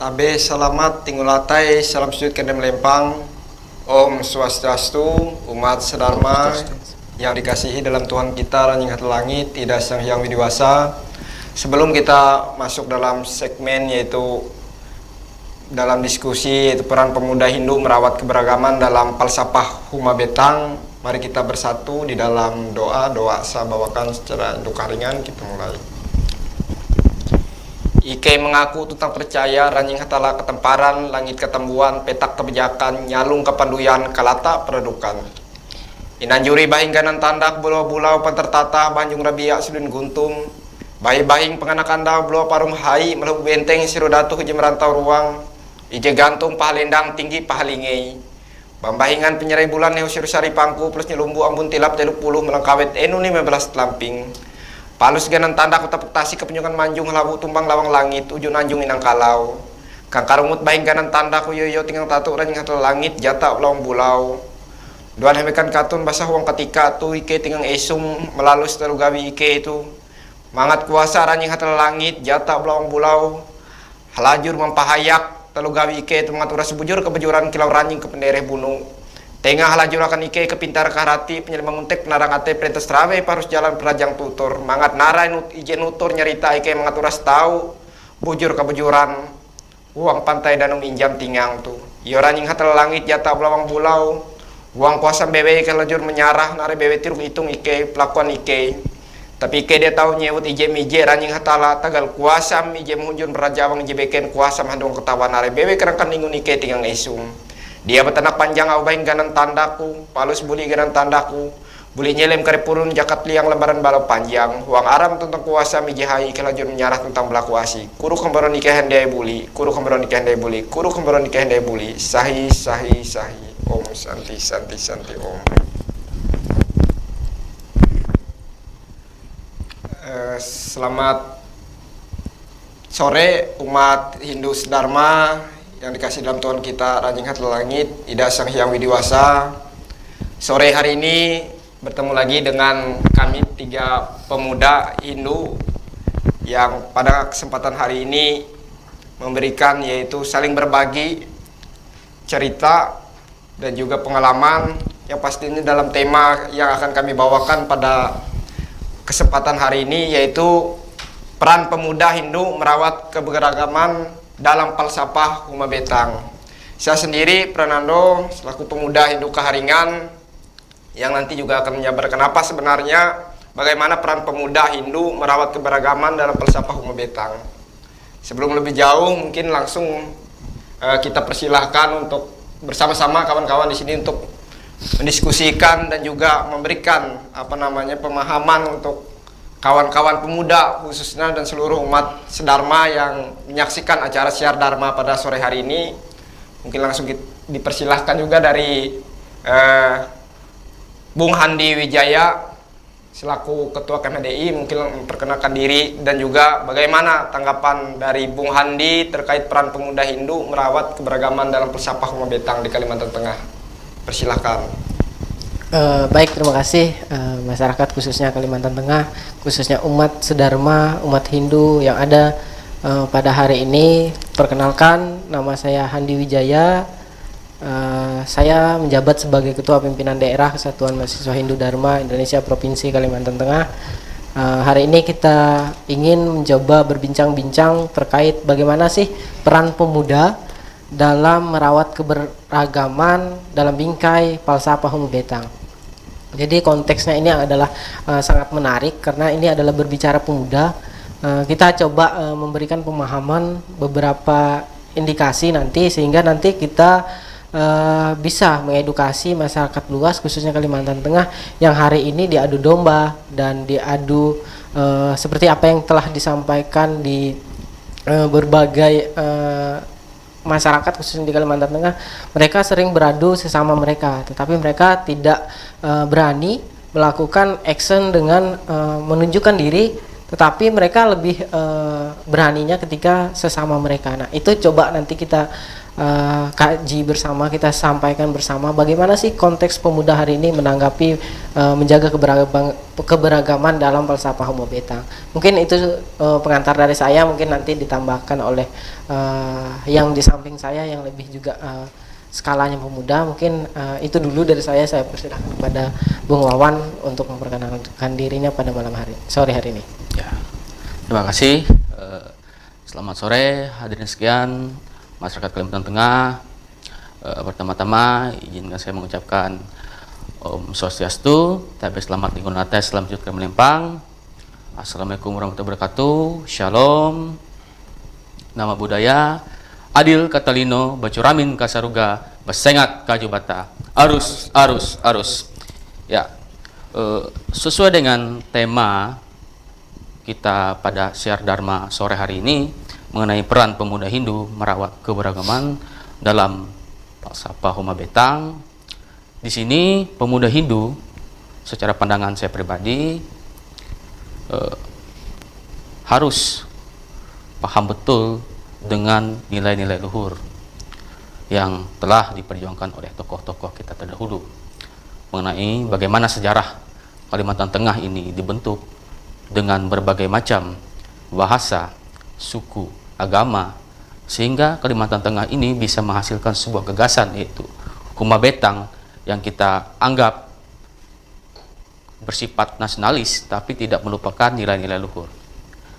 Tabe selamat tingulatai, salam sujud kendem lempang. Om Swastiastu, umat sedharma yang dikasihi dalam Tuhan kita Ranjing Hati Langit, tidak Sang Hyang Widiwasa. Sebelum kita masuk dalam segmen yaitu dalam diskusi yaitu peran pemuda Hindu merawat keberagaman dalam Palsapah Huma Betang, mari kita bersatu di dalam doa saya bawakan secara induka ringan. Kita mulai. Ike mengaku tutang percaya ranjing hatala ketemparan langit ketembuan petak kebijakan nyalung kepanduyan kalata peredukan inanjuri bahingganan tandak bulau-bulau pantertata banjung rabia sudun guntung bahing penganakanda bulau parum hai meluk benteng sirudatu huji merantau ruang ije gantung pahalendang tinggi pahalingei bambahingan penyerai bulan neu sirusari pangku plus nyelumbu ambun tilap teluk puluh melengkawet enu 15 lamping palus ganan tanda kota pektasi kepenyukan manjung lawu tumbang lawang langit ujun anjung inang kalau kang karumut bahing ganan tanda kuyoyo tinggal tatu ranjing hatel langit jata lawang bulau duan hemekan katun basah wong ketika tu ike tinggal esum melalus telu gawi ike itu mangat kuasa ranjing hatel langit jata lawang bulau halajur mempahayak telu gawi ike itu mengatur sebujur kebejuran kilau ranjing kependereh bunung tengah halajur akan ike kepintar karati penyelem menguntek penarang ate perintes trawe parus jalan perajang tutur mangat narai ijen nutur nyerita ike mengaturas tahu bujur kebujuran uang pantai danung injam tingang tu iyo ranjing hatel langit jata belawang bulau uang kuasa bebe ike lajur menyarah narai bebe tiruk hitung ike pelakuan ike tapi ike dia tahu nyewut ijem ije ranjing hatala tagal kuasa ijem hunjun berajawang ije beken kuasa mandung ketawa narai bebe kerangkan ningun ike tingang esum dia betanak panjang aubahing ganan tandaku palus buli ganan tandaku buli nyelem karepurun jakat liang lembaran balau panjang huang aram tentang kuasa mijihai kelajur menyarah tentang belaku asi kuru kembaron nikah hendai buli kuru kembaron nikah hendai buli kuru kembaron nikah hendai buli sahi om santi om. Selamat sore umat Hindu sedharma yang dikasih dalam Tuhan kita Ranjing Hati Langit, Ida Sang Hyang Widiwasa. Sore hari ini bertemu lagi dengan kami 3 pemuda Hindu yang pada kesempatan hari ini memberikan yaitu saling berbagi cerita dan juga pengalaman yang pastinya dalam tema yang akan kami bawakan pada kesempatan hari ini yaitu peran pemuda Hindu merawat keberagaman dalam Palsapah Huma Betang. Saya sendiri Pranando selaku pemuda Hindu Kaharingan yang nanti juga akan menjabarkan apa sebenarnya bagaimana peran pemuda Hindu merawat keberagaman dalam Palsapah Huma Betang. Sebelum lebih jauh mungkin langsung kita persilahkan untuk bersama-sama kawan-kawan di sini untuk mendiskusikan dan juga memberikan pemahaman untuk kawan-kawan pemuda khususnya dan seluruh umat sedharma yang menyaksikan acara siar dharma pada sore hari ini. Mungkin langsung dipersilahkan juga dari Bung Handi Wijaya selaku Ketua KMHDI mungkin memperkenalkan diri dan juga bagaimana tanggapan dari Bung Handi terkait peran pemuda Hindu merawat keberagaman dalam Palsapah Huma Betang di Kalimantan Tengah. Persilahkan. Baik, terima kasih masyarakat khususnya Kalimantan Tengah, khususnya umat sedharma, umat Hindu yang ada pada hari ini. Perkenalkan, nama saya Handi Wijaya. Saya menjabat sebagai Ketua Pimpinan Daerah Kesatuan Mahasiswa Hindu Dharma Indonesia Provinsi Kalimantan Tengah. Hari ini kita ingin mencoba berbincang-bincang terkait bagaimana sih peran pemuda dalam merawat keberagaman dalam bingkai Palsapah Huma Betang. Jadi konteksnya ini adalah sangat menarik karena ini adalah berbicara pemuda. Kita coba memberikan pemahaman beberapa indikasi nanti sehingga nanti kita bisa mengedukasi masyarakat luas khususnya Kalimantan Tengah yang hari ini diadu domba dan diadu seperti apa yang telah disampaikan di berbagai masyarakat khususnya di Kalimantan Tengah. Mereka sering beradu sesama mereka, tetapi mereka tidak berani melakukan action dengan menunjukkan diri, tetapi mereka lebih beraninya ketika sesama mereka. Nah, itu coba nanti kita kaji bersama, kita sampaikan bersama bagaimana sih konteks pemuda hari ini menanggapi menjaga keberagaman dalam falsafah Homo Betang. Mungkin itu pengantar dari saya, mungkin nanti ditambahkan oleh yang di samping saya yang lebih juga skalanya pemuda. Mungkin itu dulu dari saya persilahkan kepada Bung Wawan untuk memperkenalkan dirinya pada sore hari ini. Ya, terima kasih. Selamat sore hadirin sekian masyarakat Kalimantan Tengah. Pertama-tama izinkan saya mengucapkan Om Swastiastu, tapi selamat lingkungan atas, selamat hidup melimpang. Assalamualaikum warahmatullahi wabarakatuh. Shalom. Nama budaya Adil Katalino Bacuramin Kasaruga Basengat Kajubata. Arus. Ya, sesuai dengan tema kita pada Siar Dharma sore hari ini mengenai peran pemuda Hindu merawat keberagaman dalam falsafah Homo Betang. Di sini pemuda Hindu, secara pandangan saya pribadi, harus paham betul dengan nilai-nilai luhur yang telah diperjuangkan oleh tokoh-tokoh kita terdahulu mengenai bagaimana sejarah Kalimantan Tengah ini dibentuk dengan berbagai macam bahasa, suku, agama, sehingga Kalimantan Tengah ini bisa menghasilkan sebuah gagasan, yaitu Homo Betang, yang kita anggap bersifat nasionalis tapi tidak melupakan nilai-nilai luhur.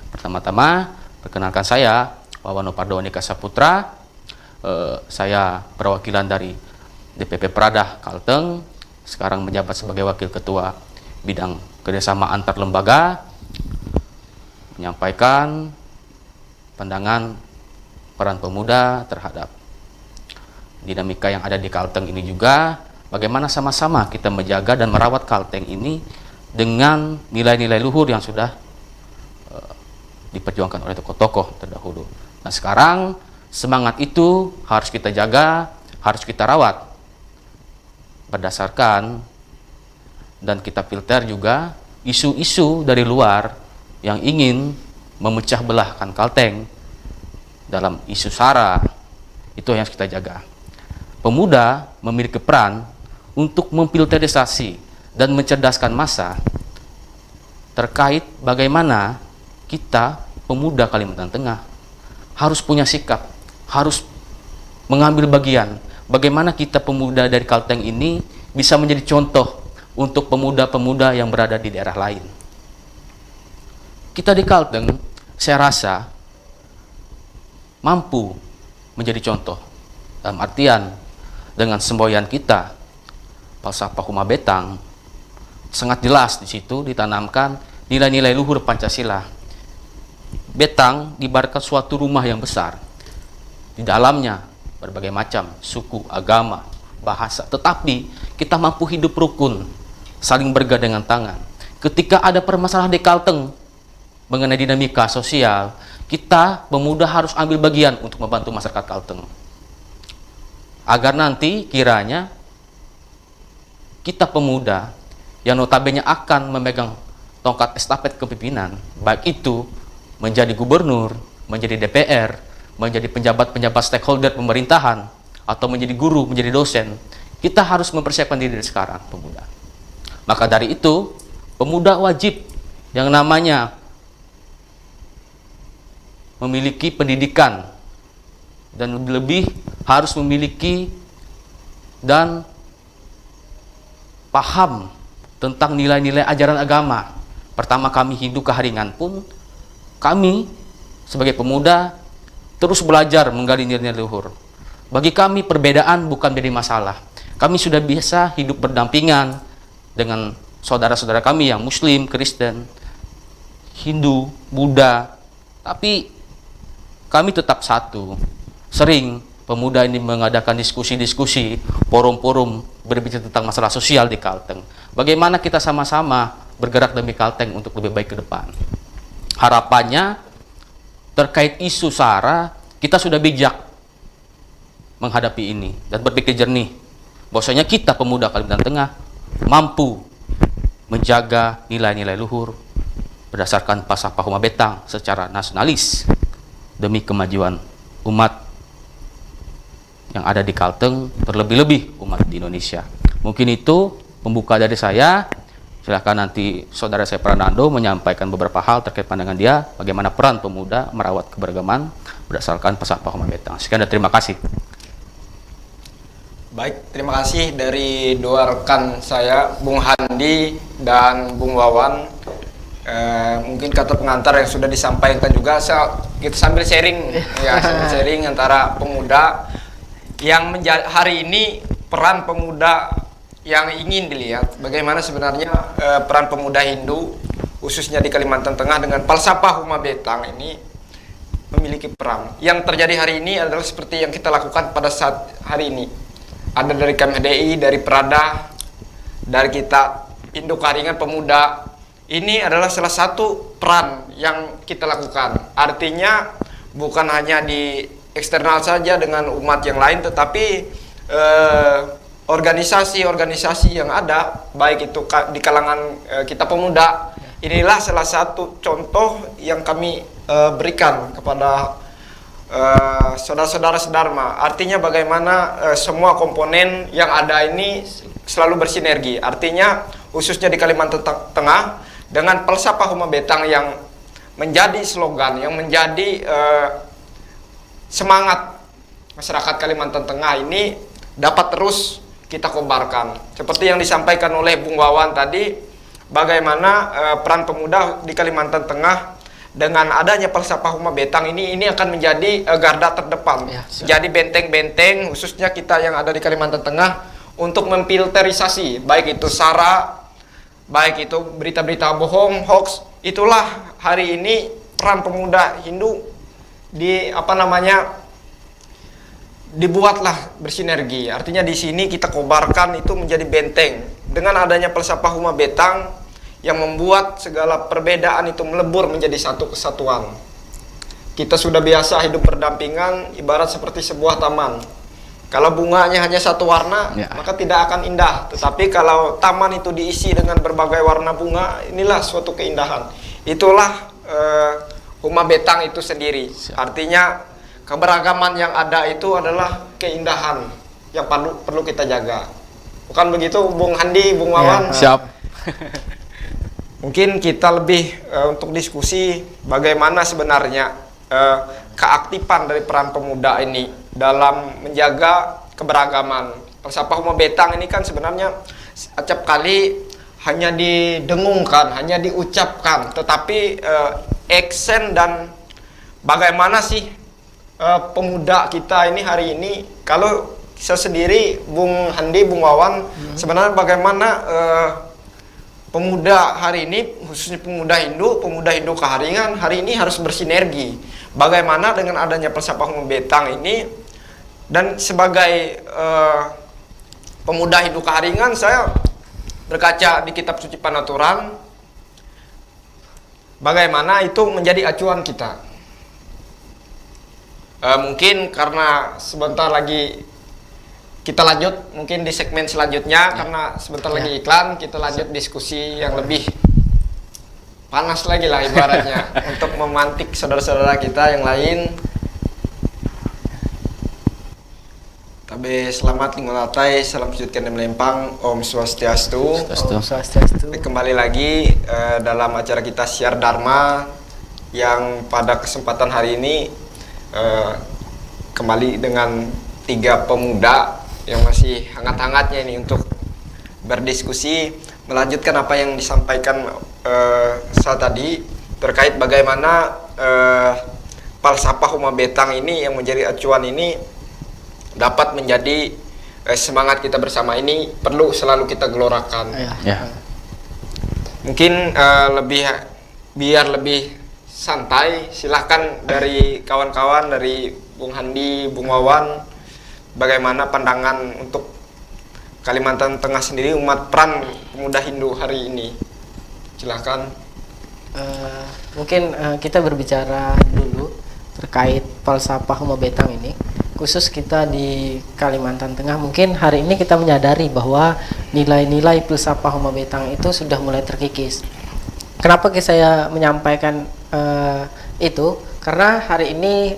Pertama-tama, perkenalkan saya Wawan Pardowani Kasaputra. Saya perwakilan dari DPP Pradah Kalteng, sekarang menjabat sebagai Wakil Ketua Bidang Kerjasama Antar Lembaga, menyampaikan pandangan peran pemuda terhadap dinamika yang ada di Kalteng ini, juga bagaimana sama-sama kita menjaga dan merawat Kalteng ini dengan nilai-nilai luhur yang sudah diperjuangkan oleh tokoh-tokoh terdahulu. Nah, sekarang semangat itu harus kita jaga, harus kita rawat berdasarkan dan kita filter juga isu-isu dari luar yang ingin memecah belahkan Kalteng dalam isu SARA. Itu yang harus kita jaga. Pemuda memiliki peran untuk memfilterisasi dan mencerdaskan massa terkait bagaimana kita pemuda Kalimantan Tengah harus punya sikap, harus mengambil bagian. Bagaimana kita pemuda dari Kalteng ini bisa menjadi contoh untuk pemuda-pemuda yang berada di daerah lain. Kita di Kalteng, saya rasa mampu menjadi contoh, dalam artian dengan semboyan kita falsafah Homo Betang, sangat jelas di situ ditanamkan nilai-nilai luhur Pancasila. Betang diibaratkan suatu rumah yang besar, di dalamnya berbagai macam suku, agama, bahasa, tetapi kita mampu hidup rukun, saling bergandengan tangan. Ketika ada permasalahan di Kalteng mengenai dinamika sosial, kita pemuda harus ambil bagian untuk membantu masyarakat Kalteng, agar nanti kiranya kita pemuda yang notabene akan memegang tongkat estafet kepemimpinan, baik itu menjadi gubernur, menjadi DPR, menjadi penjabat-penjabat stakeholder pemerintahan, atau menjadi guru, menjadi dosen, kita harus mempersiapkan diri dari sekarang, pemuda. Maka dari itu, pemuda wajib yang namanya memiliki pendidikan, dan lebih harus memiliki dan paham tentang nilai-nilai ajaran agama. Pertama, kami Hindu Keharingan pun, kami sebagai pemuda terus belajar menggali nilai-nilai luhur. Bagi kami perbedaan bukan menjadi masalah. Kami sudah biasa hidup berdampingan dengan saudara-saudara kami yang Muslim, Kristen, Hindu, Buddha, tapi kami tetap satu. Sering pemuda ini mengadakan diskusi-diskusi, forum-forum berbicara tentang masalah sosial di Kalteng. Bagaimana kita sama-sama bergerak demi Kalteng untuk lebih baik ke depan. Harapannya terkait isu SARA, kita sudah bijak menghadapi ini dan berpikir jernih. Bahwasanya kita pemuda Kalimantan Tengah mampu menjaga nilai-nilai luhur berdasarkan falsafah Homo Betang secara nasionalis demi kemajuan umat yang ada di Kalteng, terlebih-lebih umat di Indonesia. Mungkin itu pembuka dari saya. Silahkan nanti saudara saya Pranando menyampaikan beberapa hal terkait pandangan dia, bagaimana peran pemuda merawat keberagaman berdasarkan Pasapah Huma Betang. Sekian dan terima kasih. Baik, terima kasih dari dua rekan saya, Bung Handi dan Bung Wawan. Mungkin kata pengantar yang sudah disampaikan juga, kita sambil sharing, ya, sambil sharing antara pemuda yang hari ini peran pemuda yang ingin dilihat bagaimana sebenarnya peran pemuda Hindu khususnya di Kalimantan Tengah dengan Falsafah Huma Betang ini memiliki peran. Yang terjadi hari ini adalah seperti yang kita lakukan pada saat hari ini. Ada dari KMHDI, dari Prada, dari kita Induk Karingan Pemuda. Ini adalah salah satu peran yang kita lakukan. Artinya bukan hanya di eksternal saja dengan umat yang lain, tetapi organisasi-organisasi yang ada, baik itu di kalangan kita pemuda, inilah salah satu contoh yang kami berikan kepada saudara-saudara sedharma. Artinya bagaimana semua komponen yang ada ini selalu bersinergi. Artinya khususnya di Kalimantan Tengah dengan Falsafah Huma Betang yang menjadi slogan, yang menjadi semangat masyarakat Kalimantan Tengah ini dapat terus kita kobarkan. Seperti yang disampaikan oleh Bung Wawan tadi, bagaimana peran pemuda di Kalimantan Tengah dengan adanya Falsafah Huma Betang ini akan menjadi garda terdepan. Ya, jadi benteng-benteng khususnya kita yang ada di Kalimantan Tengah untuk memfilterisasi baik itu SARA, baik itu berita-berita bohong, hoax. Itulah hari ini peran pemuda Hindu dibuatlah bersinergi. Artinya di sini kita kobarkan itu menjadi benteng dengan adanya Falsafah Huma Betang yang membuat segala perbedaan itu melebur menjadi satu kesatuan. Kita sudah biasa hidup berdampingan ibarat seperti sebuah taman. Kalau bunganya hanya satu warna, maka tidak akan indah. Tetapi kalau taman itu diisi dengan berbagai warna bunga, inilah suatu keindahan. Itulah Huma Betang itu sendiri. Artinya keberagaman yang ada itu adalah keindahan yang perlu kita jaga. Bukan begitu, Bung Handi, Bung Wawan? Ya, siap. Mungkin kita lebih untuk diskusi bagaimana sebenarnya keaktifan dari peran pemuda ini dalam menjaga keberagaman. Falsafah Huma Betang ini kan sebenarnya setiap kali hanya didengungkan, hanya diucapkan, tetapi action dan bagaimana sih pemuda kita ini hari ini, kalau saya sendiri, Bung Handi, Bung Wawan, sebenarnya bagaimana pemuda hari ini, khususnya pemuda Hindu Kaharingan hari ini harus bersinergi. Bagaimana dengan adanya Falsafah Huma Betang ini, dan sebagai pemuda Hindu Kaharingan, saya berkaca di kitab suci Panaturan, bagaimana itu menjadi acuan kita. Mungkin karena sebentar lagi kita lanjut mungkin di segmen selanjutnya, karena sebentar lagi iklan, kita lanjut diskusi yang lebih panas lagi lah ibaratnya untuk memantik saudara-saudara kita yang lain. Tabe selamat lingolatai, salam sujudkan dan melempang, Om Swastiastu. Om Swastiastu. Kembali lagi dalam acara kita Siar Dharma yang pada kesempatan hari ini kembali dengan 3 pemuda yang masih hangat-hangatnya ini untuk berdiskusi melanjutkan apa yang disampaikan saat tadi terkait bagaimana Falsafah Huma Betang ini yang menjadi acuan ini dapat menjadi semangat kita bersama ini perlu selalu kita gelorakan. Ya. Mungkin biar lebih santai, silahkan dari kawan-kawan, dari Bung Handi, Bung Wawan, bagaimana pandangan untuk Kalimantan Tengah sendiri, umat peran pemuda Hindu hari ini. Silahkan. Mungkin kita berbicara dulu terkait Falsafah Huma Betang ini, khusus kita di Kalimantan Tengah. Mungkin hari ini kita menyadari bahwa nilai-nilai Falsafah Huma Betang itu sudah mulai terkikis. Kenapa saya menyampaikan itu? Karena hari ini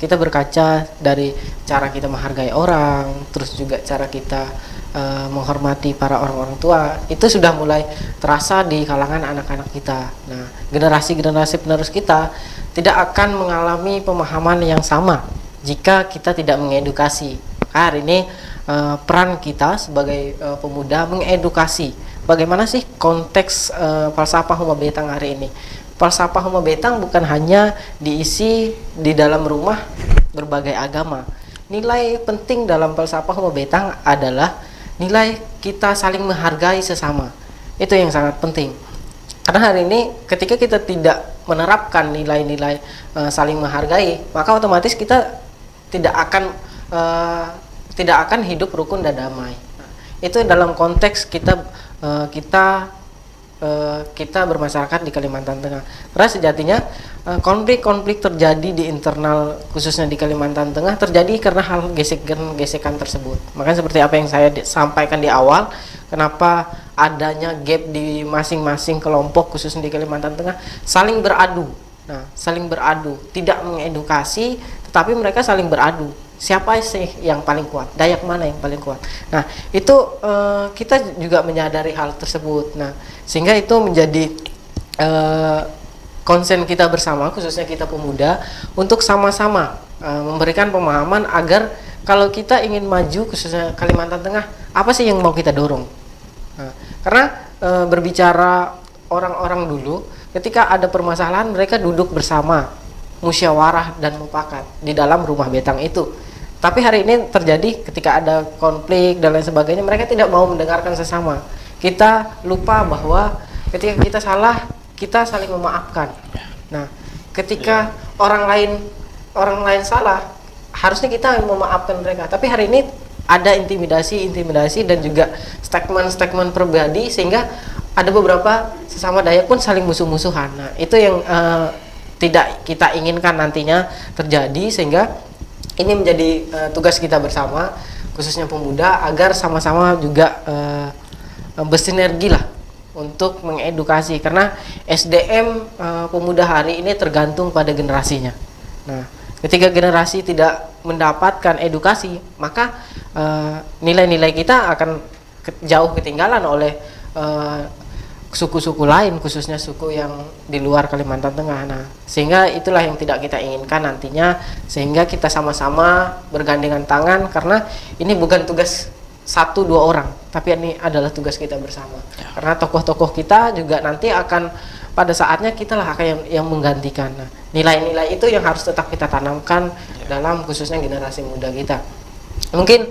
kita berkaca dari cara kita menghargai orang, terus juga cara kita menghormati para orang-orang tua, itu sudah mulai terasa di kalangan anak-anak kita. Nah, generasi-generasi penerus kita tidak akan mengalami pemahaman yang sama jika kita tidak mengedukasi. Hari ini peran kita sebagai pemuda mengedukasi. Bagaimana sih konteks falsafah Huma Betang hari ini? Falsafah Huma Betang bukan hanya diisi di dalam rumah berbagai agama. Nilai penting dalam falsafah Huma Betang adalah nilai kita saling menghargai sesama. Itu yang sangat penting. Karena hari ini ketika kita tidak menerapkan nilai-nilai saling menghargai, maka otomatis kita tidak akan hidup rukun dan damai. Nah, itu dalam konteks kita bermasyarakat di Kalimantan Tengah. Karena sejatinya konflik-konflik terjadi di internal, khususnya di Kalimantan Tengah, terjadi karena hal gesekan tersebut. Makanya seperti apa yang saya sampaikan di awal, kenapa adanya gap di masing-masing kelompok khususnya di Kalimantan Tengah, saling beradu. Nah, saling beradu, tidak mengedukasi, tetapi mereka saling beradu. Siapa sih yang paling kuat? Dayak mana yang paling kuat? Nah, itu kita juga menyadari hal tersebut. Nah, sehingga itu menjadi konsen kita bersama, khususnya kita pemuda, untuk sama-sama memberikan pemahaman agar kalau kita ingin maju, khususnya Kalimantan Tengah, apa sih yang mau kita dorong? Nah, karena berbicara orang-orang dulu, ketika ada permasalahan mereka duduk bersama, musyawarah dan mufakat di dalam rumah betang itu. Tapi hari ini terjadi ketika ada konflik dan lain sebagainya, mereka tidak mau mendengarkan sesama. Kita lupa bahwa ketika kita salah, kita saling memaafkan. Nah, ketika orang lain salah, harusnya kita yang memaafkan mereka. Tapi hari ini ada intimidasi dan juga statement pribadi, sehingga ada beberapa sesama Dayak pun saling musuh-musuhan. Nah, itu yang tidak kita inginkan nantinya terjadi, sehingga ini menjadi tugas kita bersama, khususnya pemuda, agar sama-sama juga bersinergi lah untuk mengedukasi, karena SDM pemuda hari ini tergantung pada generasinya. Nah, ketika generasi tidak mendapatkan edukasi, maka nilai-nilai kita akan jauh ketinggalan oleh suku-suku lain, khususnya suku yang di luar Kalimantan Tengah. Nah, sehingga itulah yang tidak kita inginkan nantinya, sehingga kita sama-sama bergandengan tangan, karena ini bukan tugas 1-2 orang, tapi ini adalah tugas kita bersama. Karena tokoh-tokoh kita juga nanti akan pada saatnya kita lah akan yang menggantikan. Nah, nilai-nilai itu yang harus tetap kita tanamkan dalam khususnya generasi muda kita. Mungkin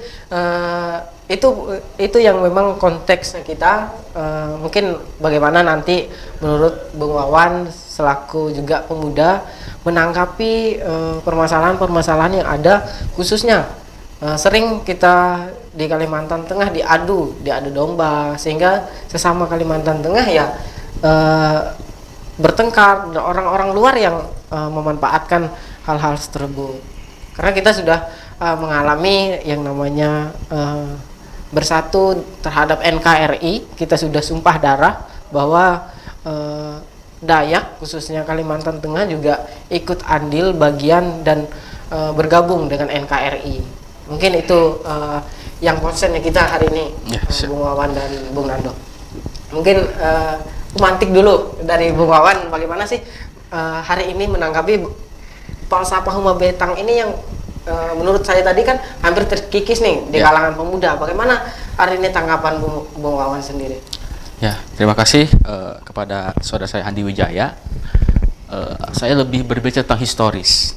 itu yang memang konteksnya kita. Mungkin bagaimana nanti menurut Bung Wawan selaku juga pemuda menanggapi permasalahan-permasalahan yang ada, khususnya sering kita di Kalimantan Tengah diadu domba, sehingga sesama Kalimantan Tengah ya bertengkar, orang-orang luar yang memanfaatkan hal-hal tersebut. Karena kita sudah mengalami yang namanya bersatu terhadap NKRI, kita sudah sumpah darah bahwa Dayak khususnya Kalimantan Tengah juga ikut andil bagian dan bergabung dengan NKRI. Mungkin itu yang konsennya kita hari ini, Bung Wawan dan Bung Nando. Mungkin pemantik dulu dari Bung Wawan, bagaimana sih hari ini menanggapi falsafah Huma Betang ini yang menurut saya tadi kan hampir terkikis nih di kalangan pemuda. Bagaimana hari ini tanggapan Bung Wawan sendiri? Ya, terima kasih kepada saudara saya Andi Wijaya. Saya lebih berbicara tentang historis.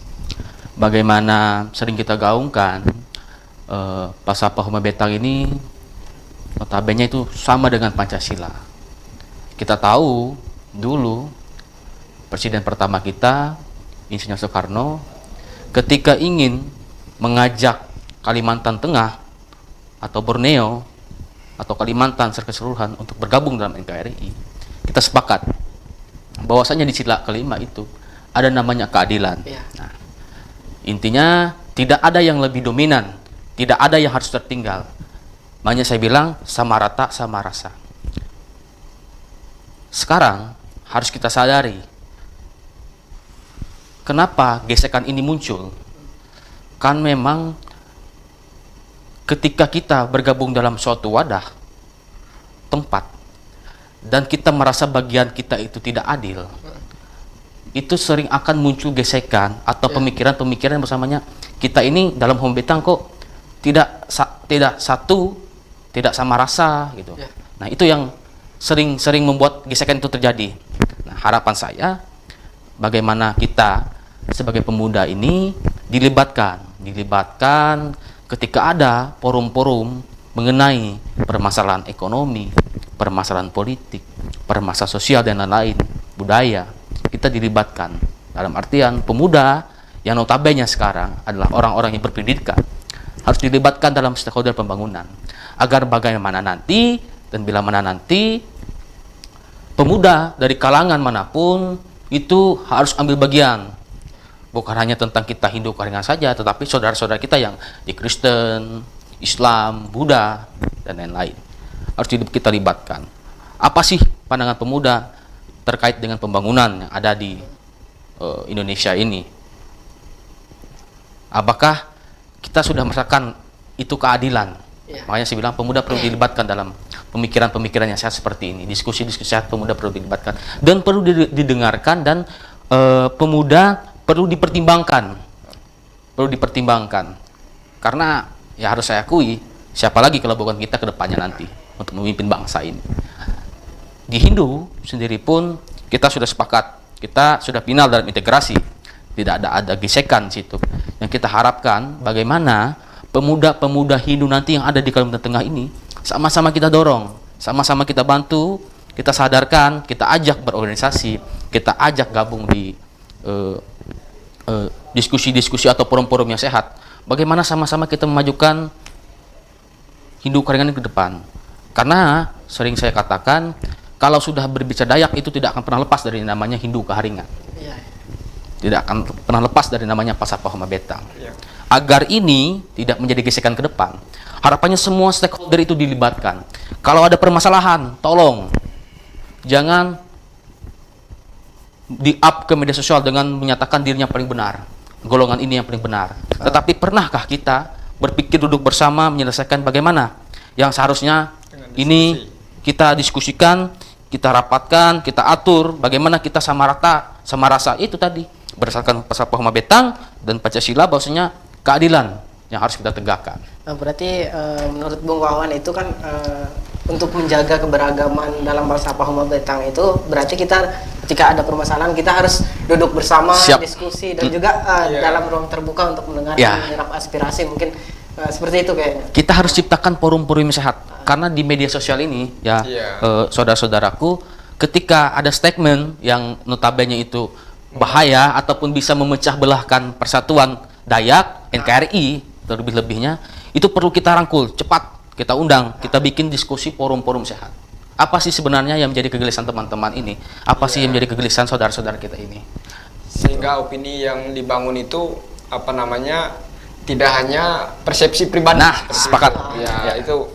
Bagaimana sering kita gaungkan falsafah Huma Betang ini notabene itu sama dengan Pancasila. Kita tahu dulu presiden pertama kita, Insinyur Soekarno, ketika ingin mengajak Kalimantan Tengah atau Borneo atau Kalimantan secara keseluruhan untuk bergabung dalam NKRI, kita sepakat bahwasanya di sila kelima itu ada namanya keadilan. Nah, intinya tidak ada yang lebih dominan, tidak ada yang harus tertinggal. Makanya saya bilang sama rata sama rasa. Sekarang harus kita sadari kenapa gesekan ini muncul? Kan memang ketika kita bergabung dalam suatu wadah, tempat, dan kita merasa bagian kita itu tidak adil, itu sering akan muncul gesekan atau pemikiran-pemikiran bersamanya, kita ini dalam Home Betang kok tidak satu, tidak sama rasa gitu. Nah, itu yang sering membuat gesekan itu terjadi. Nah, harapan saya bagaimana kita sebagai pemuda ini dilibatkan ketika ada forum-forum mengenai permasalahan ekonomi, permasalahan politik, permasalahan sosial dan lain-lain, budaya, kita dilibatkan. Dalam artian pemuda yang notabene sekarang adalah orang-orang yang berpendidikan harus dilibatkan dalam stakeholder pembangunan, agar bagaimana nanti dan bila mana nanti pemuda dari kalangan manapun itu harus ambil bagian, bukan hanya tentang kita Hindu Karingan saja, tetapi saudara-saudara kita yang di Kristen, Islam, Buddha, dan lain-lain harus kita libatkan. Apa sih pandangan pemuda terkait dengan pembangunan yang ada di Indonesia ini? Apakah kita sudah merasakan itu keadilan? Makanya saya bilang pemuda perlu dilibatkan dalam pemikiran-pemikiran yang sehat seperti ini. Diskusi-diskusi sehat pemuda perlu dilibatkan dan perlu didengarkan, dan pemuda perlu dipertimbangkan. Karena ya harus saya akui, siapa lagi kalau bukan kita ke depannya nanti untuk memimpin bangsa ini. Di Hindu sendiri pun kita sudah sepakat, kita sudah final dalam integrasi, tidak ada gesekan di situ. Yang kita harapkan bagaimana pemuda-pemuda Hindu nanti yang ada di Kalimantan Tengah ini sama-sama kita dorong, sama-sama kita bantu, kita sadarkan, kita ajak berorganisasi, kita ajak gabung di diskusi-diskusi atau forum-forum yang sehat. Bagaimana sama-sama kita memajukan Hindu Karingan ke depan. Karena sering saya katakan, kalau sudah berbicara Dayak itu tidak akan pernah lepas dari namanya Hindu Karingan. Tidak akan pernah lepas dari namanya Pasapa Homa Betang. Agar ini tidak menjadi gesekan ke depan, harapannya semua stakeholder itu dilibatkan. Kalau ada permasalahan, tolong jangan di-up ke media sosial dengan menyatakan dirinya paling benar, golongan ini yang paling benar. Tetapi pernahkah kita berpikir duduk bersama menyelesaikan bagaimana yang seharusnya ini kita diskusikan, kita rapatkan, kita atur, bagaimana kita sama rata, sama rasa itu tadi, berdasarkan Pasal Homa Betang dan Pancasila, bahwasanya keadilan yang harus kita tegakkan. Nah, berarti menurut Bung Wawan itu kan untuk menjaga keberagaman dalam Pasal Homa Betang itu berarti kita ketika ada permasalahan kita harus duduk bersama, diskusi, dan juga dalam ruang terbuka untuk mendengar dan menyerap aspirasi, mungkin seperti itu kayaknya. Kita harus ciptakan forum-forum yang sehat, karena di media sosial ini saudara-saudaraku, ketika ada statement yang notabene itu bahaya ataupun bisa memecah belahkan persatuan Dayak, NKRI, terlebih-lebihnya, itu perlu kita rangkul, cepat kita undang, kita bikin diskusi forum-forum sehat. Apa sih sebenarnya yang menjadi kegelisahan teman-teman ini? Apa sih yang menjadi kegelisahan saudara-saudara kita ini? Sehingga opini yang dibangun itu tidak hanya persepsi pribadi. Nah, sepakat. Itu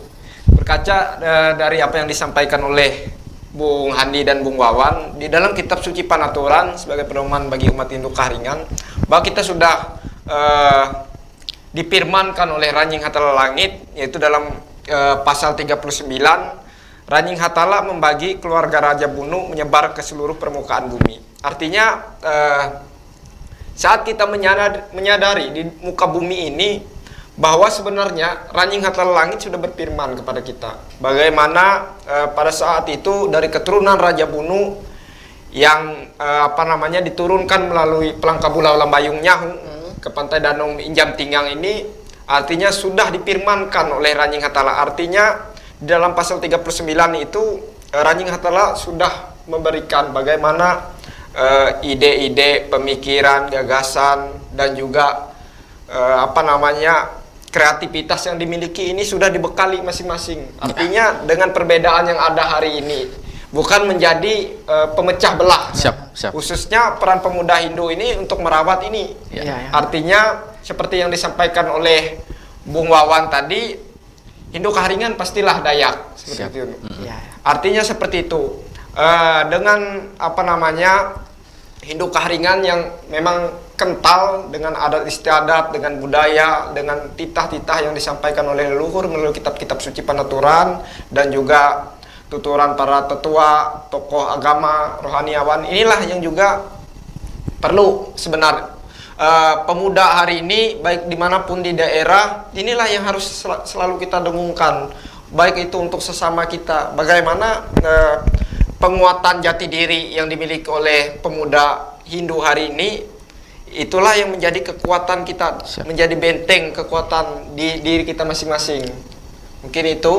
berkaca dari apa yang disampaikan oleh Bung Handi dan Bung Wawan di dalam kitab suci Panaturan sebagai pedoman bagi umat Hindu Karingan, bahwa kita sudah difirmankan oleh Ranjing Hatala Langit, yaitu dalam pasal 39, Ranjing Hatala membagi keluarga Raja Bunu menyebar ke seluruh permukaan bumi. Artinya saat kita menyadari di muka bumi ini bahwa sebenarnya Ranjing Hatala Langit sudah berfirman kepada kita bagaimana pada saat itu dari keturunan Raja Bunu yang diturunkan melalui Pelangkabulau Lambayung Nyahu ke pantai Danau Injam Tinggang ini, artinya sudah difirmankan oleh Ranjing Hatala. Artinya di dalam pasal 39 itu Ranjing Hatala sudah memberikan bagaimana ide-ide, pemikiran, gagasan, dan juga kreativitas yang dimiliki ini sudah dibekali masing-masing. Artinya dengan perbedaan yang ada hari ini bukan menjadi pemecah belah. Siap. Khususnya peran pemuda Hindu ini untuk merawat ini. Artinya seperti yang disampaikan oleh Bung Wawan tadi, Hindu Karingan pastilah Dayak. Seperti itu. Artinya seperti itu. Dengan Hindu Kahringan yang memang kental dengan adat istiadat, dengan budaya, dengan titah-titah yang disampaikan oleh leluhur melalui kitab-kitab suci penuturan dan juga tuturan para tetua, tokoh agama, rohaniawan. Inilah yang juga perlu sebenarnya pemuda hari ini, baik dimanapun di daerah, inilah yang harus selalu kita dengungkan, baik itu untuk sesama kita. Bagaimana penguatan jati diri yang dimiliki oleh pemuda Hindu hari ini, itulah yang menjadi kekuatan kita, menjadi benteng kekuatan di diri kita masing-masing. Mungkin itu.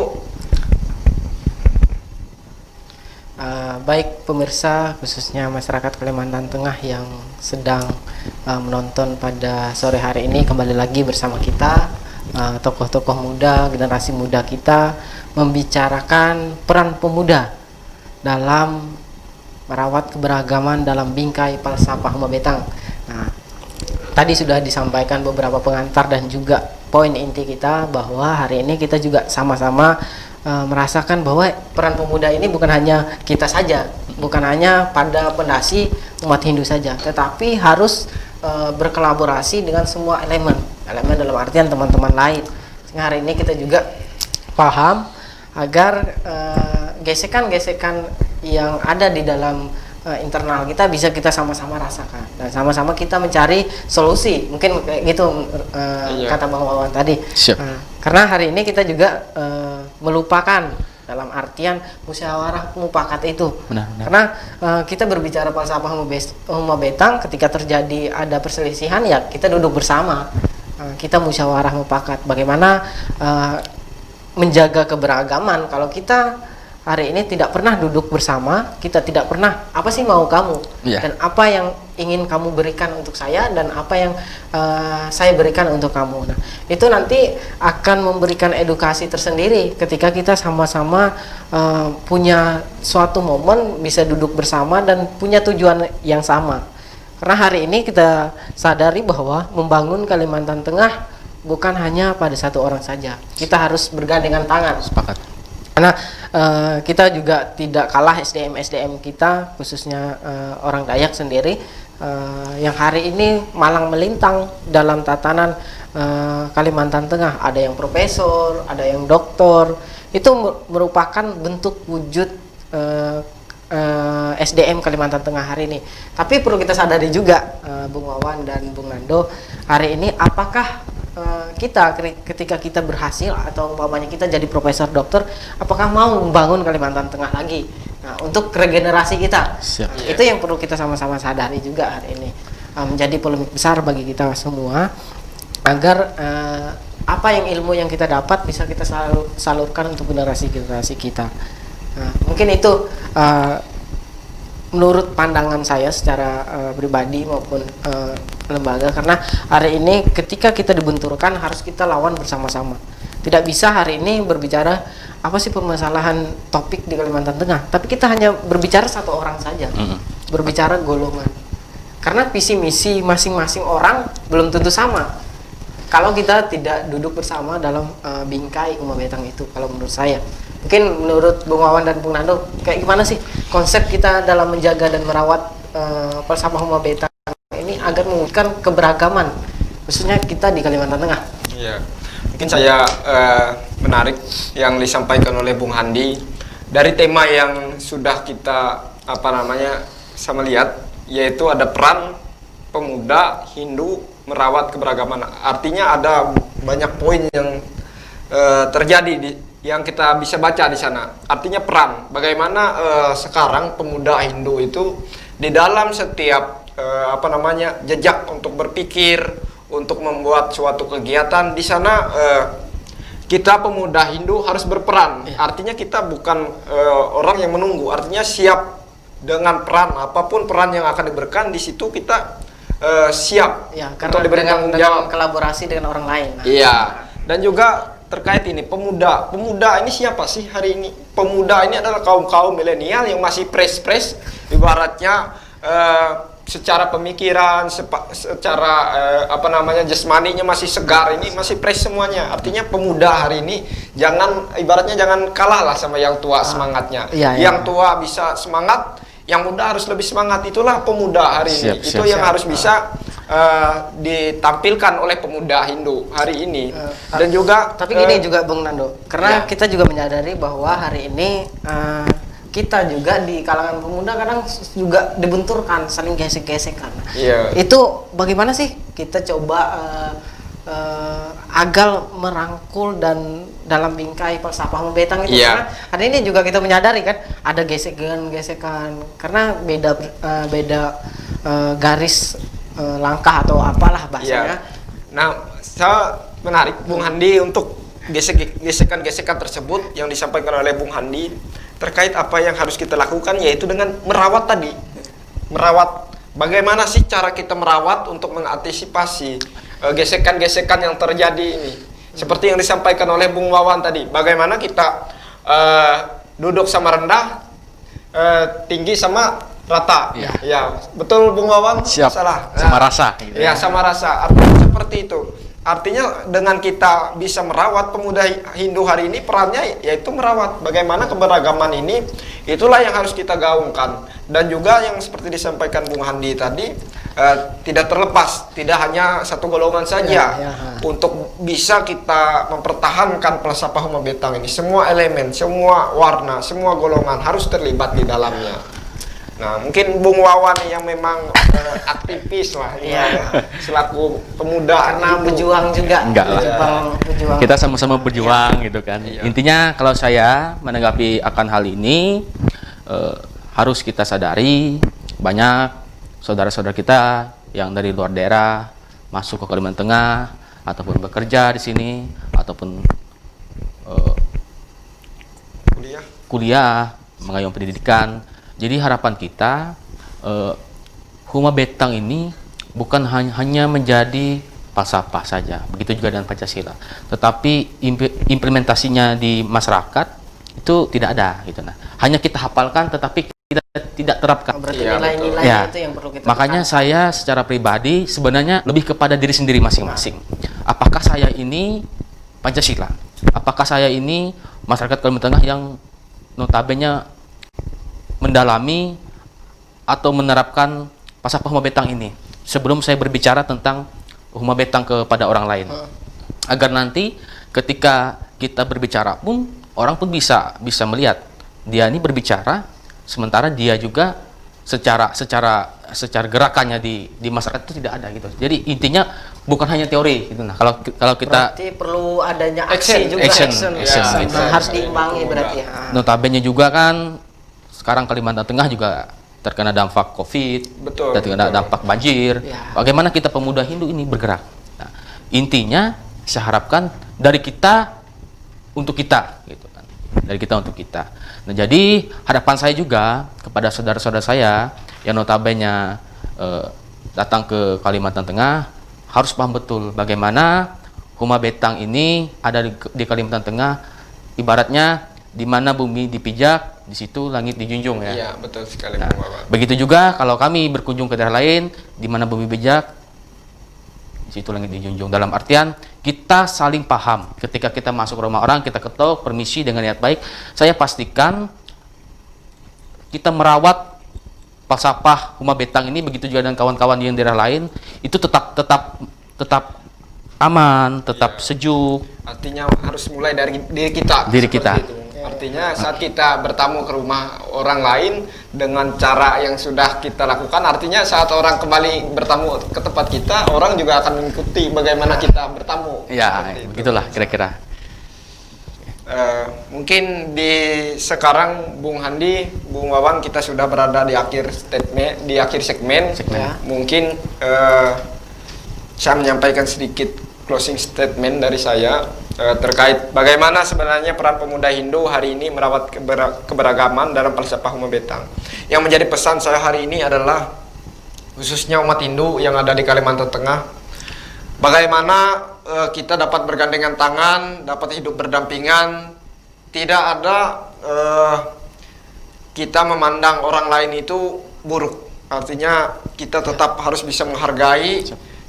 Baik pemirsa, khususnya masyarakat Kalimantan Tengah yang sedang menonton pada sore hari ini, kembali lagi bersama kita, tokoh-tokoh muda, generasi muda kita, membicarakan peran pemuda dalam merawat keberagaman dalam bingkai Falsafah Huma Betang. Nah, tadi sudah disampaikan beberapa pengantar dan juga poin inti kita bahwa hari ini kita juga sama-sama merasakan bahwa peran pemuda ini bukan hanya kita saja, bukan hanya pada pondasi umat Hindu saja, tetapi harus berkolaborasi dengan semua elemen dalam artian teman-teman lain. Sehingga hari ini kita juga paham agar gesekan-gesekan yang ada di dalam internal kita bisa kita sama-sama rasakan dan sama-sama kita mencari solusi, mungkin kayak gitu kata Bang Wawan tadi. Karena hari ini kita juga melupakan dalam artian musyawarah mufakat itu. Benar. Karena kita berbicara falsafah Huma Betang, ketika terjadi ada perselisihan ya kita duduk bersama, kita musyawarah mufakat bagaimana menjaga keberagaman. Kalau kita hari ini tidak pernah duduk bersama, kita tidak pernah apa sih mau kamu dan apa yang ingin kamu berikan untuk saya dan apa yang saya berikan untuk kamu. Nah, itu nanti akan memberikan edukasi tersendiri ketika kita sama-sama punya suatu momen bisa duduk bersama dan punya tujuan yang sama. Karena hari ini kita sadari bahwa membangun Kalimantan Tengah bukan hanya pada satu orang saja. Kita harus bergandengan tangan. Sepakat. Karena kita juga tidak kalah SDM kita, khususnya orang Dayak sendiri, yang hari ini malang melintang dalam tatanan Kalimantan Tengah. Ada yang profesor, ada yang doktor. Itu merupakan bentuk wujud SDM Kalimantan Tengah hari ini. Tapi perlu kita sadari juga, Bung Wawan dan Bung Nando, hari ini apakah kita ketika kita berhasil atau umpamanya kita jadi profesor dokter, apakah mau membangun Kalimantan Tengah lagi? Nah, untuk regenerasi kita. Itu yang perlu kita sama-sama sadari juga hari ini. Menjadi polemik besar bagi kita semua agar apa yang ilmu yang kita dapat bisa kita salurkan untuk generasi-generasi kita. Nah, mungkin itu menurut pandangan saya secara pribadi maupun lembaga, karena hari ini ketika kita dibenturkan harus kita lawan bersama-sama. Tidak bisa hari ini berbicara apa sih permasalahan topik di Kalimantan Tengah, tapi kita hanya berbicara satu orang saja, berbicara golongan. Karena visi misi masing-masing orang belum tentu sama kalau kita tidak duduk bersama dalam bingkai Huma Betang itu, kalau menurut saya. Mungkin menurut Bung Wawan dan Bung Nando, kayak gimana sih konsep kita dalam menjaga dan merawat Falsafah Huma Betang ini agar mewujudkan keberagaman, khususnya kita di Kalimantan Tengah? Iya, mungkin saya menarik yang disampaikan oleh Bung Handi dari tema yang sudah kita sama lihat, yaitu ada peran pemuda Hindu merawat keberagaman. Artinya ada banyak poin yang terjadi yang kita bisa baca di sana. Artinya peran bagaimana sekarang pemuda Hindu itu di dalam setiap jejak untuk berpikir, untuk membuat suatu kegiatan di sana, kita pemuda Hindu harus berperan. Artinya kita bukan orang yang menunggu. Artinya siap dengan peran apapun peran yang akan diberikan di situ, kita siap untuk diberikan dengan kolaborasi dengan orang lain. Iya, dan juga terkait ini pemuda ini siapa sih hari ini? Pemuda ini adalah kaum milenial yang masih fresh, ibaratnya secara pemikiran, secara jasmaninya masih segar, ini masih fresh semuanya. Artinya pemuda hari ini jangan kalah lah sama yang tua semangatnya. Yang tua bisa semangat, yang muda harus lebih semangat. Itulah pemuda hari ini. Itu yang harus bisa ditampilkan oleh pemuda Hindu hari ini. Dan juga Tapi gini juga Bung Nando, karena ya. kita juga menyadari bahwa hari ini kita juga di kalangan pemuda kadang juga dibenturkan, saling gesek-gesekan. Iya. Itu bagaimana sih kita coba agar merangkul dan dalam bingkai falsafah Betang itu? Iya. Karena hari ini juga kita menyadari kan ada gesekan-gesekan karena beda garis langkah atau apalah bahasanya. Iya. Nah, saya menarik Bung Handi untuk gesekan-gesekan tersebut yang disampaikan oleh Bung Handi terkait apa yang harus kita lakukan, yaitu dengan merawat tadi. Merawat, bagaimana sih cara kita merawat untuk mengantisipasi gesekan-gesekan yang terjadi ini. Seperti yang disampaikan oleh Bung Wawan tadi, bagaimana kita duduk sama rendah, tinggi sama rata. Ya. Ya, betul Bung Wawan? Siap. Salah. Sama rasa. Gitu. Ya, sama rasa. Artinya seperti itu. Artinya dengan kita bisa merawat pemuda Hindu hari ini, perannya yaitu merawat bagaimana keberagaman ini, itulah yang harus kita gaungkan. Dan juga yang seperti disampaikan Bung Handi tadi, tidak terlepas, tidak hanya satu golongan saja. Untuk bisa kita mempertahankan falsafah Huma Betang ini, semua elemen, semua warna, semua golongan harus terlibat di dalamnya. Nah, mungkin Bung Wawan yang memang aktivis lah, selaku pemuda Karena berjuang juga. Enggak lah. Berjuang. Kita sama-sama berjuang gitu kan. Intinya kalau saya menanggapi akan hal ini, harus kita sadari banyak saudara-saudara kita yang dari luar daerah masuk ke Kalimantan Tengah ataupun bekerja di sini ataupun kuliah mengayomi pendidikan. Jadi harapan kita Huma Betang ini bukan hanya menjadi falsafah saja, begitu juga dengan Pancasila, tetapi implementasinya di masyarakat itu tidak ada gitu. Nah, hanya kita hafalkan tetapi kita tidak terapkan. Berarti Iya, nilai-nilai Ya. itu yang perlu kita Makanya tekan. saya secara pribadi sebenarnya lebih kepada diri sendiri masing-masing. Apakah saya ini Pancasila? Apakah saya ini masyarakat Kalimantan Tengah yang notabene mendalami atau menerapkan falsafah Huma Betang ini sebelum saya berbicara tentang Huma Betang kepada orang lain, agar nanti ketika kita berbicara pun orang pun bisa melihat dia ini berbicara sementara dia juga secara gerakannya di masyarakat itu tidak ada gitu. Jadi intinya bukan hanya teori gitu. Nah, kalau kita berarti perlu adanya aksi juga. action, Nah, gitu. harus diimbangi berarti. Notabene juga kan sekarang Kalimantan Tengah juga terkena dampak COVID, Betul, terkena betul. dampak banjir. Ya. Bagaimana kita pemuda Hindu ini bergerak? Nah, intinya saya harapkan dari kita untuk kita, gitu kan? Dari kita untuk kita. Nah, jadi harapan saya juga kepada saudara-saudara saya yang notabene datang ke Kalimantan Tengah harus paham betul bagaimana Huma Betang ini ada di Kalimantan Tengah, ibaratnya di mana bumi dipijak, di situ langit dijunjung ya. Iya, betul sekali Nah, Bung Wawan. begitu juga kalau kami berkunjung ke daerah lain, di mana bumi bijak, di situ langit dijunjung. Dalam artian kita saling paham. Ketika kita masuk ke rumah orang, kita ketok, permisi dengan niat baik. Saya pastikan kita merawat falsafah Huma Betang ini, begitu juga dengan kawan-kawan yang daerah lain, itu tetap aman, tetap sejuk. Artinya harus mulai dari diri kita. Diri seperti kita. itu. Artinya saat kita bertamu ke rumah orang lain dengan cara yang sudah kita lakukan, artinya saat orang kembali bertamu ke tempat kita, orang juga akan mengikuti bagaimana kita bertamu. Ya, Seperti itu. begitulah kira-kira. Mungkin di sekarang Bung Handi, Bung Wawan, kita sudah berada di akhir segmen. Ya. Mungkin saya menyampaikan sedikit closing statement dari saya terkait bagaimana sebenarnya peran pemuda Hindu hari ini merawat keberagaman dalam falsafah Huma Betang. Yang menjadi pesan saya hari ini adalah khususnya umat Hindu yang ada di Kalimantan Tengah, bagaimana kita dapat bergandengan tangan, dapat hidup berdampingan, tidak ada kita memandang orang lain itu buruk. Artinya kita tetap harus bisa menghargai,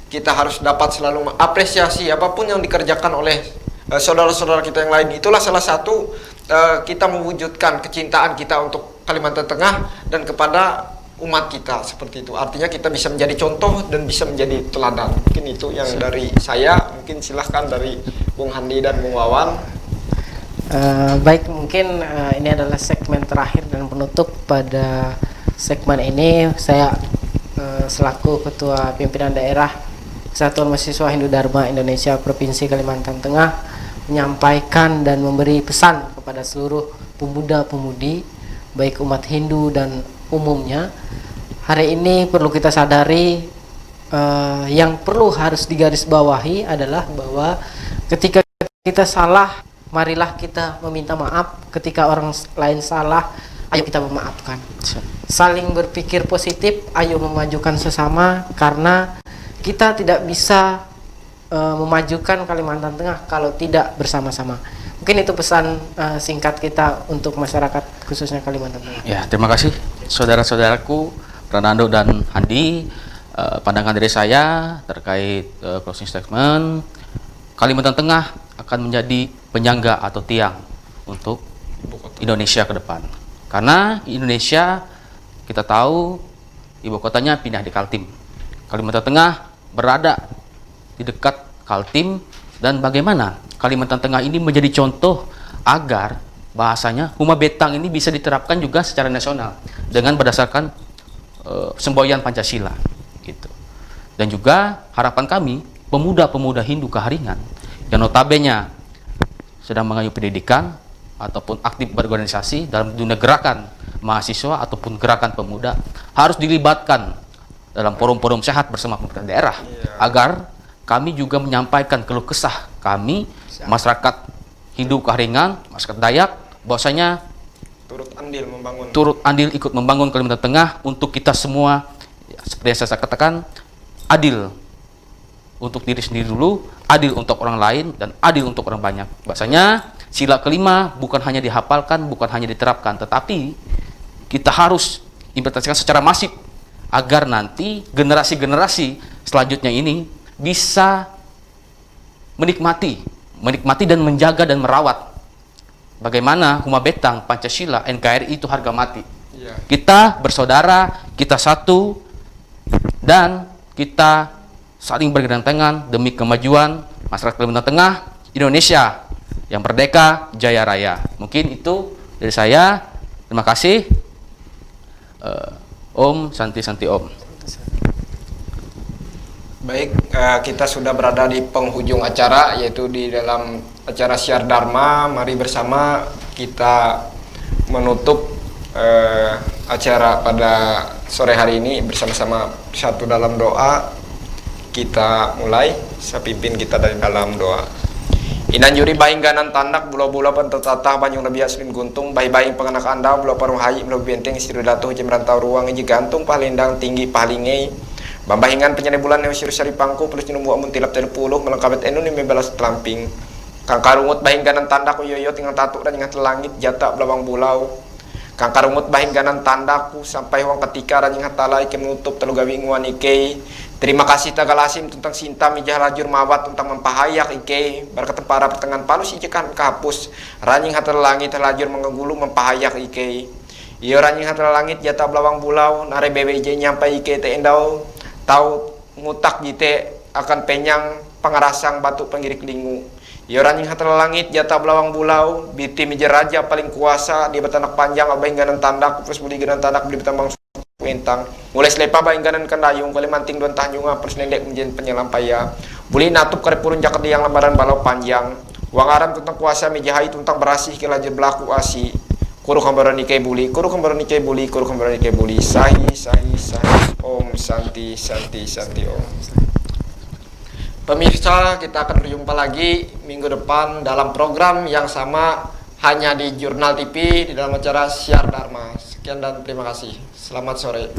kita harus dapat selalu mengapresiasi apapun yang dikerjakan oleh saudara-saudara kita yang lain. Itulah salah satu kita mewujudkan kecintaan kita untuk Kalimantan Tengah dan kepada umat kita, seperti itu. Artinya kita bisa menjadi contoh dan bisa menjadi teladan. Mungkin itu yang dari saya. Mungkin silahkan dari Bung Handi dan Bung Wawan. Baik, mungkin ini adalah segmen terakhir dan penutup pada segmen ini. Saya selaku Ketua Pimpinan Daerah Kesatuan Mahasiswa Hindu Dharma Indonesia Provinsi Kalimantan Tengah menyampaikan dan memberi pesan kepada seluruh pemuda-pemudi baik umat Hindu dan umumnya. Hari ini perlu kita sadari, yang perlu harus digarisbawahi adalah bahwa ketika kita salah, marilah kita meminta maaf. Ketika orang lain salah, ayo kita memaafkan. Saling berpikir positif, ayo memajukan sesama, karena kita tidak bisa memajukan Kalimantan Tengah kalau tidak bersama-sama. Mungkin itu pesan singkat kita untuk masyarakat khususnya Kalimantan Tengah. Ya, terima kasih saudara-saudaraku Pranando dan Handi. Pandangan dari saya terkait closing statement, Kalimantan Tengah akan menjadi penyangga atau tiang untuk Indonesia ke depan. Karena Indonesia kita tahu ibu kotanya pindah di Kaltim. Kalimantan Tengah berada di dekat Kaltim, dan bagaimana Kalimantan Tengah ini menjadi contoh agar bahasanya Huma Betang ini bisa diterapkan juga secara nasional dengan berdasarkan semboyan Pancasila gitu. Dan juga harapan kami pemuda-pemuda Hindu Kaharingan yang notabene sedang mengayu pendidikan ataupun aktif berorganisasi dalam dunia gerakan mahasiswa ataupun gerakan pemuda harus dilibatkan dalam forum-forum sehat bersama pemerintah daerah agar kami juga menyampaikan keluh kesah kami masyarakat Hindu Kaharingan, masyarakat Dayak, bahwasanya turut andil ikut membangun Kalimantan Tengah untuk kita semua, ya, seperti yang saya katakan, adil untuk diri sendiri dulu, adil untuk orang lain, dan adil untuk orang banyak. Bahwasanya sila kelima bukan hanya dihafalkan, bukan hanya diterapkan, tetapi kita harus implementasikan secara masif agar nanti generasi-generasi selanjutnya ini bisa menikmati dan menjaga dan merawat bagaimana Huma Betang, Pancasila, NKRI itu harga mati. Kita bersaudara, kita satu, dan kita saling bergandeng tangan demi kemajuan masyarakat Kalimantan Tengah, Indonesia yang merdeka, jaya raya. Mungkin itu dari saya. Terima kasih. Om Santi Santi Om. Baik, kita sudah berada di penghujung acara, yaitu di dalam acara Siar Dharma. Mari bersama kita menutup acara pada sore hari ini bersama-sama satu dalam doa. Kita mulai, saya pimpin kita dari dalam doa. Inanjuri bahingganan tandak bula-bula pentatah banjung nabi aslim guntung bayi-bayi penganak anda bula paruh hayi bula benteng istri datuh jem rantau ruang iji gantung pahlindang tinggi pahlingai bambahingan penyane bulan yang siri pangku plus nyumbu amun tilap 30 melengkapet enu ni mebelas telamping kang karungut bahingganan tandak yoyo tinggal tatuk dan ingat langit jata belawang bulau kang karungut bahingganan tandaku sampai wang ketika ranjing hatalai ke menutup telu gawi nguan ikei. Terima kasih tagalasim tentang sinta mijah lajur mawat tentang mempahayak ike berkat para pertengahan palus ijekan kahapus ranjing hatal langit lajur menggulu mempahayak ike iyo ranjing hatal langit jata belawang bulau nare bebe ije nyampai ike te endau tau ngutak jite akan penyang pangarasang batu penggirik lingu iyo ranjing hatal langit jata belawang bulau biti mijah raja paling kuasa di betanak panjang abahingganan tandak terus budi ganan tandak beli betambang Wentang mulai selepa baingganan kendayung Kalimanting don tanjunga persnendek menjadi penyelampaya buli natup karepurun jaket yang lembaran balau panjang wangaran tentang kuasa mijahai tentang berasih ke lajur belaku asi kuru kambaran ikai buli kuru kambaran ikai buli kuru kambaran ikai buli sahi om santi santi santi om. Pemirsa, kita akan berjumpa lagi minggu depan dalam program yang sama hanya di Jurnal TV di dalam acara Siar Dharma. Sekian dan terima kasih. Selamat sore.